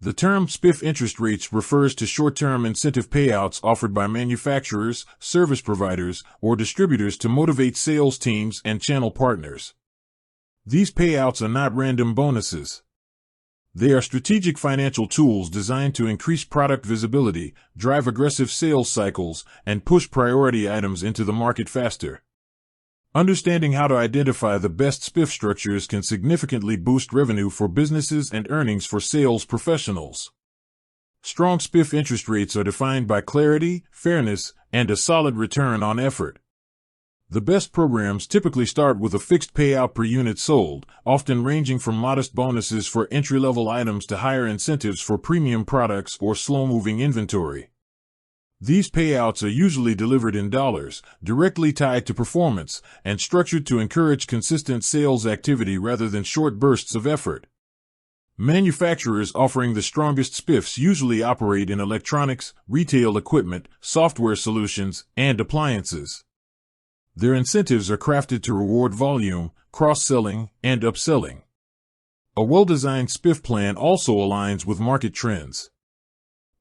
The term Spiff Interest Rates refers to short-term incentive payouts offered by manufacturers, service providers, or distributors to motivate sales teams and channel partners. These payouts are not random bonuses. They are strategic financial tools designed to increase product visibility, drive aggressive sales cycles, and push priority items into the market faster. Understanding how to identify the best spiff structures can significantly boost revenue for businesses and earnings for sales professionals. Strong spiff interest rates are defined by clarity, fairness, and a solid return on effort. The best programs typically start with a fixed payout per unit sold, often ranging from modest bonuses for entry-level items to higher incentives for premium products or slow-moving inventory. These payouts are usually delivered in dollars, directly tied to performance, and structured to encourage consistent sales activity rather than short bursts of effort. Manufacturers offering the strongest spiffs usually operate in electronics, retail equipment, software solutions, and appliances. Their incentives are crafted to reward volume, cross-selling, and upselling. A well-designed spiff plan also aligns with market trends.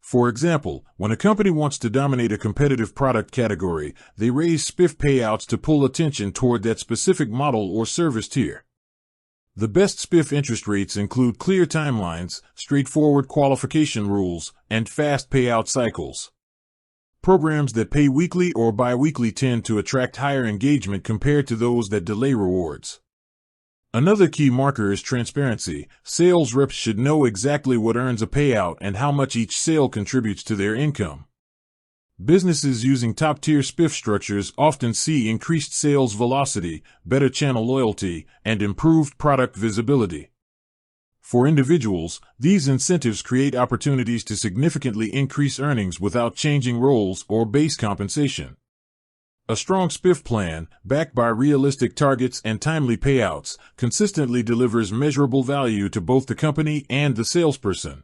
For example, when a company wants to dominate a competitive product category, they raise spiff payouts to pull attention toward that specific model or service tier. The best spiff interest rates include clear timelines, straightforward qualification rules, and fast payout cycles. Programs that pay weekly or bi-weekly tend to attract higher engagement compared to those that delay rewards. Another key marker is transparency. Sales reps should know exactly what earns a payout and how much each sale contributes to their income. Businesses using top-tier spiff structures often see increased sales velocity, better channel loyalty, and improved product visibility. For individuals, these incentives create opportunities to significantly increase earnings without changing roles or base compensation. A strong spiff plan, backed by realistic targets and timely payouts, consistently delivers measurable value to both the company and the salesperson.